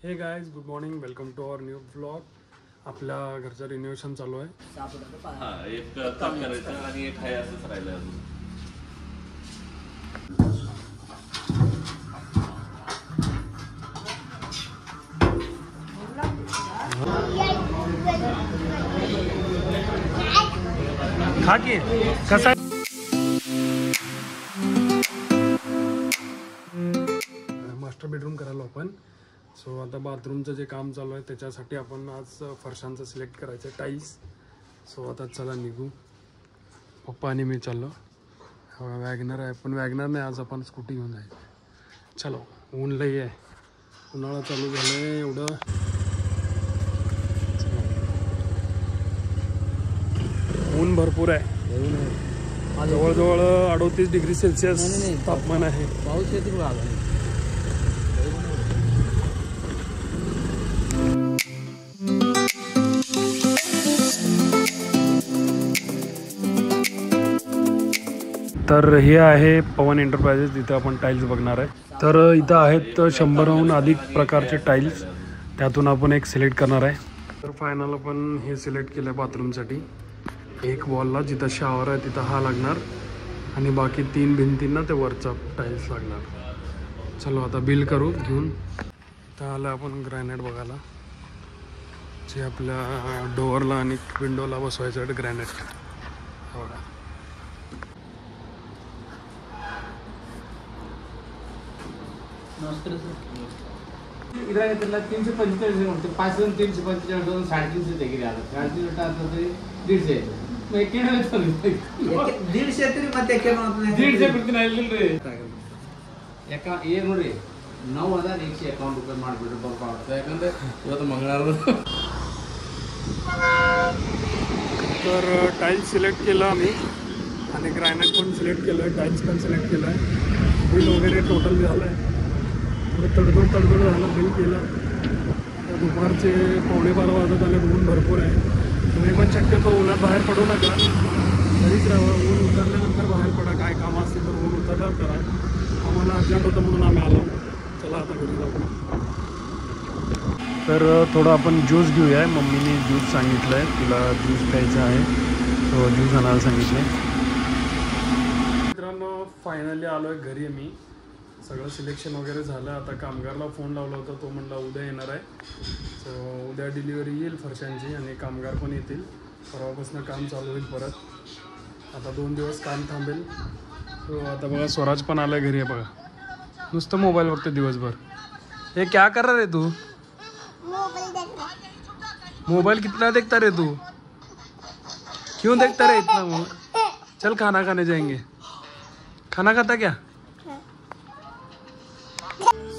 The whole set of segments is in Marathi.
हे guys, good morning, welcome to our new vlog. आपल्या घरचं रिनोव्हेशन चालू आहे. एक कट करायचं आणि एक आहे असंच राहिलं अजून. खा की कसा मास्टर बेडरूम करायला आपण. सो आता बाथरूमचं जे काम चालू आहे त्याच्यासाठी आपण आज फरशांचं सिलेक्ट करायचं आहे, टाईल्स. सो आता चला निघू. पप्पा आणि मी चाललो. वॅगनर आहे पण वॅगनर नाही, आज आपण स्कूटी घेऊन जायचं. चलो, ऊन लई आहे, उन्हाळा चालू झालं आहे एवढं. ऊन भरपूर आहे, जवळजवळ 38 डिग्री सेल्सिअस तापमान आहे. पाऊस येतो बघा. तर हे आहे पवन एंटरप्राइजेस, तिथं आपण टाईल्स बघणार आहे. तर इथं आहेत 100हून अधिक प्रकारचे टाईल्स, त्यातून आपण एक सिलेक्ट करणार आहे. तर फायनल आपण हे सिलेक्ट केलं आहे बाथरूमसाठी. एक वॉलला जिथं शॉवर आहे तिथं हा लागणार आणि बाकी 3 भिंतींना ते वरचा टाईल्स लागणार. चलो आता बिल करू घेऊन. तर आलं आपण ग्रॅनाइट बघायला, जे आपल्या डोअरला आणि विंडोला बसवायचं आहे. ग्रॅनाइट बघा. इधर 345 म्हणते, 5 जण 345 दोन 350 ते गेले. आता 350 टाकलं तरी 150 मग 150 तरी मग 150 ಪ್ರತಿ नाही रे. एका ये ನೋಡಿ 9151 ರೂಪಾಯಿ ಮಾಡಿಬಿಟ್ರೆ ಬರ್ಬಾರ್ದು, ಯಾಕಂದ್ರೆ ಇವತ್ತು ಮಂಗಳವಾರ. तर टाईल्स सिलेक्ट केलं आम्ही आणि ग्रॅनाइट पण सिलेक्ट केलं आहे, टाईल्स पण सिलेक्ट केलं आहे. बिल वगैरे टोटल झालं आहे. तडजोड झालं, बिल केलं. दुपारचे 12:15 वाजत आले. ऊन भरपूर आहे. तुम्ही पण शक्यतो उन्हात बाहेर पडू नका, घरीच राहा. ऊन उतरल्यानंतर बाहेर पडा, काय कामं असतील तर ऊन उतरल्यावर करा. आम्हाला अर्जंट होतं म्हणून आम्ही आलो. चला आता घरी जाऊ. तर थोडं आपण ज्यूस घेऊया. मम्मीने ज्यूस सांगितलं आहे, तिला ज्यूस प्यायचा आहे, तो ज्यूस आणायला सांगितलं आहे. मित्रांनो, फायनली आलो आहे घरी. मी सगळं सिलेक्शन वगैरे झालं. आता कामगारला फोन लावला होता, तो म्हणला उद्या येणार आहे. सो उद्या डिलिव्हरी येईल फरशांची आणि कामगार पण येतील. परवापासून काम चालू होईल परत. आता 2 दिवस काम थांबेल. सो आता बघा, स्वराज पण आला आहे घरी. आहे बघा, नुसतं मोबाईल बघते दिवसभर. हे क्या कर रहा रे तू? मोबाइल कितना देखता रे तू? क्यों देखता रे इतना? चल खाना खाने जाएंगे. खाना खाता क्या?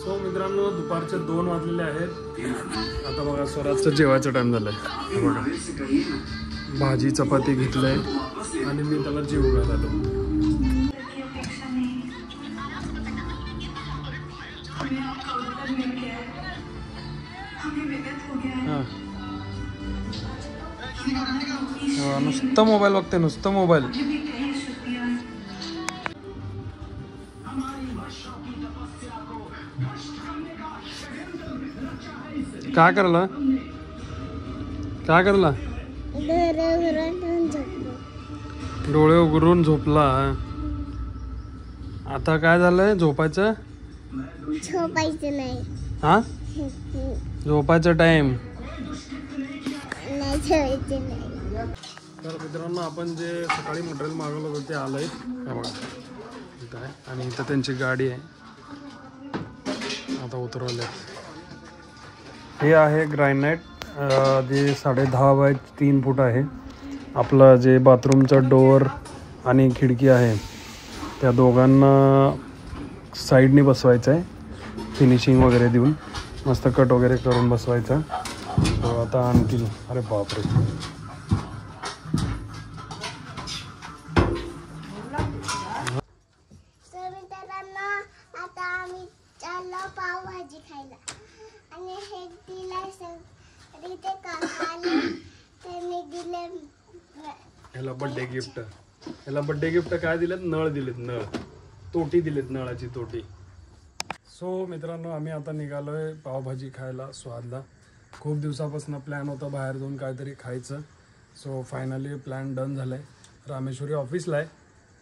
सो मित्रांनो, दुपारचे 2 वाजलेले आहेत. आता बघा, स्वराजचं जेवायचा टाइम झालाय. बघा, भाजी चपाती घेतलंय आणि मी त्याला जेवू घालतो. नुसतं मोबाईल बघते, नुसतं मोबाईल. काय करला? काय करला? डोळे उघडून झोपला. आता काय झालंय? झोपायचं नाही. हा, झोपायचं टाइम. तर मित्रांनो, आपण जे सकाळी मटेरियल मागवलं होतं ते आलंय. बघा इथं आहे आणि इथं त्यांची गाडी आहे. आता उतरवले. हे आहे ग्रॅनाइट, जे 10.5 बाय 3 फूट आहे. आपलं जे बाथरूमचं डोअर आणि खिडकी आहे त्या दोघांना साईडनी बसवायचं आहे. फिनिशिंग वगैरे देऊन मस्त कट वगैरे करून बसवायचं. तो आता आणखी, अरे बापरे. आता आम्ही चाललो पावभाजी खायला आणि हे दिलाय रिते काकाने, त्यांनी दिले ह्याला बर्थडे गिफ्ट. ह्याला बर्थडे गिफ्ट काय दिलेत? नळ दिलेत, नळ. तोटी दिलेत, नळाची तोटी. सो मित्रांनो आम्ही आता निघालोय पावभाजी खायला स्वादला. खूप दिवसापासून प्लॅन होता बाहेर जाऊन काहीतरी खायचं. सो फायनली प्लॅन डन झाला आहे. रामेश्वरी ऑफिसला आहे.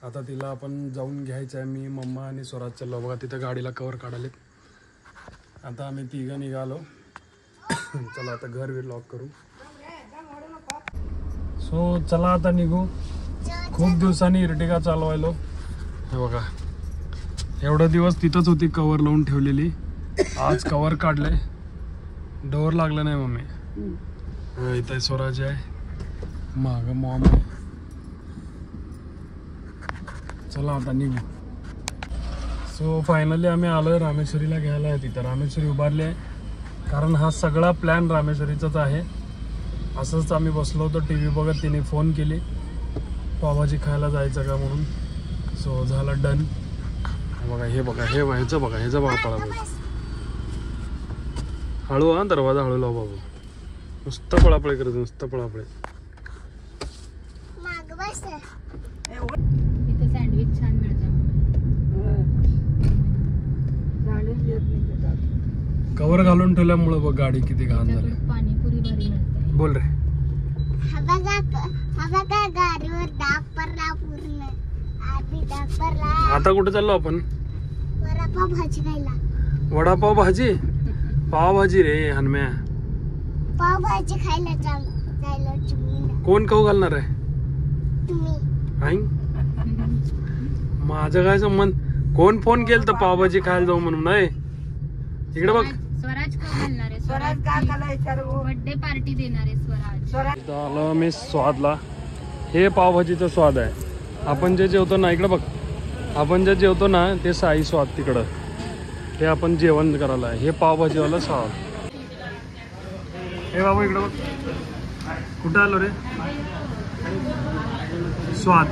आता तिला आपण जाऊन घ्यायचं आहे. मी मम्मा आणि स्वराज चाललो बघा तिथं गाडीला कवर काढालेत. आता आम्ही तिघं निघालो. चला आता घर वीर लॉक करू. सो चला आता निघू. खूप दिवसांनी इर्टिगा चालवायलो. हे बघा एवढं दिवस तिथंच होती कवर लावून ठेवलेली. आज कवर काढले. डोअर लागलं नाही मम्मी. इथं स्वराज आहे. मागं मॉम आहे. चला आता निघू. सो फायनली आम्ही आलोय रामेश्वरीला घ्यायला आहे. तिथं रामेश्वरी उभारली आहे. कारण हा सगळा प्लॅन रामेश्वरीचाच आहे. असंच आम्ही बसलो होतो टी व्ही बघत. तिने फोन केली पावभाजी खायला जायचं का म्हणून. सो झाला डन. बघा हे बघा हे ह्याचं बघा ह्याचं बघा पळापळ. हळू हा दरवाजा हळू लाव बाबू. नुसतं पळापळे करत नुसतं पळापळे. इथे सँडविच छान मिळतं. कवर घालून ठेवल्यामुळं बघ गाडी किती घाण झाली. पाणीपुरी भारी मिळते. बोल रे. गाडीवर डाग पडला पूर्ण. आधी डाग पडला. आता कुठे चाललो आपण. वडापाव भाजी खायला. वडापाव भाजी. पावभाजी रे हनम्या. पाव भाजी खायला जायला तुम्ही. कोण खाऊ घालणार आहे. तुम्ही आई माझं काय संबंध. कोण फोन केलं तर पावभाजी खायला जाऊ म्हणून. नाही इकडे बघ. स्वराज का घालणार आहे. स्वराज बर्थडे पार्टी देणार आहे स्वराज. इथं आलो मी स्वादला. हे पावभाजीचा स्वाद आहे. आपण जे जेवतो ना इकडे बघ. आपण जे जेवतो ना ते साई स्वाद तिकडं. ते आपण जेवण करायला आहे. हे पावभाजीवाला स्वाद. हे बाबू इकडे बघ. कुठं आलो रे. स्वाद.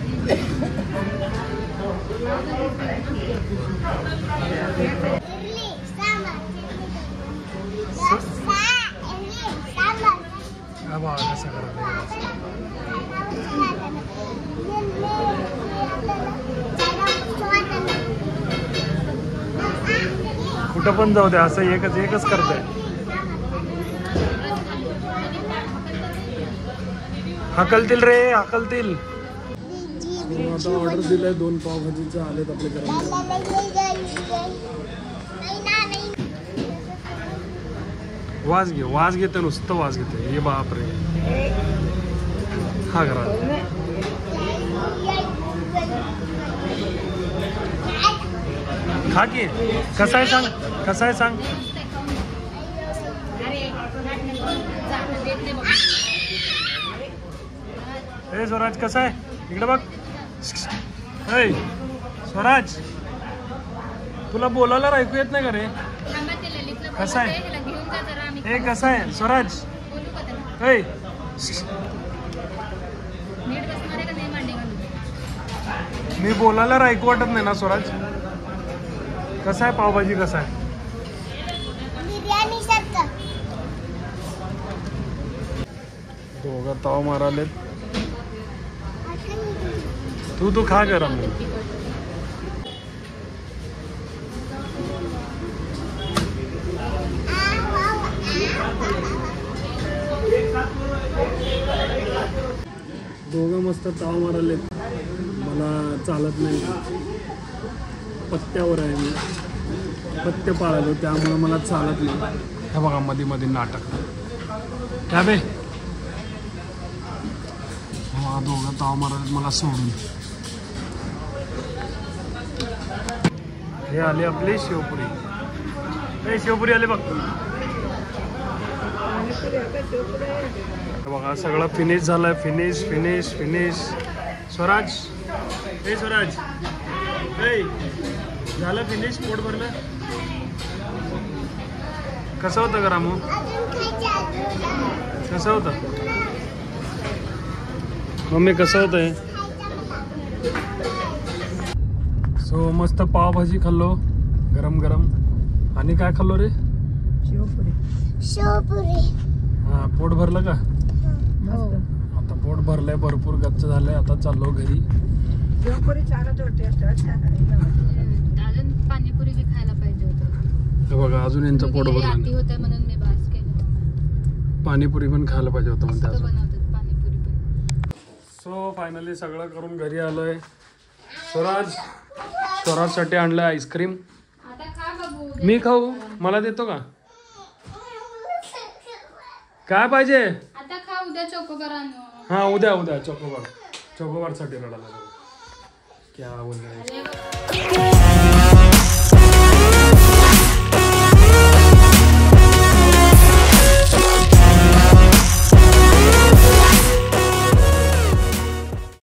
कसं करायचं. कुठं पण जाऊ दे असं एकच करतंय. हकलतील रे हकलतील. आता ऑर्डर दिलाय 2 पावभाजीचं. आलेत आपले गरम. वास घेते नुसतं वास घेते. हे बाप रे. हा घरात खा की. कसा आहे सांग. कसा आहे सांग. ए स्वराज कसा आहे. इकडे बघ. ए स्वराज तुला बोलायला ऐकू येत नाही का रे. कसा आहे. ए कसा आहे स्वराज. ए मी बोलायला ऐकू वाटत नाही ना स्वराज. कसा आहे पावभाजी. कसा आहे. बिर्याणी सारखं. दोघं ताव मारालेत. तू खा गरम. दोघं मस्त ताव मारालेत. मला चालत नाही. पत्त्यावर आहे मी. पत्ते पाळालो त्यामुळे मला चालत नाही. हे बघा मध्ये मध्ये नाटक. काय बे. दोघं ताव मारालेत मला सोडून. हे आले आपले शेवपुरी. हे शेवपुरी आले बघ. बघा सगळं फिनिश झालंय. Finish finish finish. स्वराज. हे स्वराज. हे झालं फिनिश. पोट भरलं. कसं होतं का रामू. कसं होतं मम्मी. कसं होतंय. सो मस्त पावभाजी खाल्लो गरम गरम. आणि काय खाल्लो रे. शेवपुरी. हा पोट भरलं का. आता पोट भरलंय भरपूर गच्च झालंय. आता चाललो घरी. अजून पाणीपुरी बी खायला पाहिजे होतं. हे बघा अजून यांचं पोट आती भरलं होतं म्हणून मी बास केलं. पाणीपुरी पण खायला पाहिजे होतं म्हणते मस्त अजून. बनवतात पाणीपुरी पण. सो फायनली सगळं करून घरी आलोय. स्वराजसाठी आणलंय आईस्क्रीम. आता खा बाबू. मी खाऊ? मला देतो का? काय पाहिजे? आता खा, उद्या चोकोबार आणू. हा उद्या चोकोबार साठी रडायला. क्या बोल रहा है?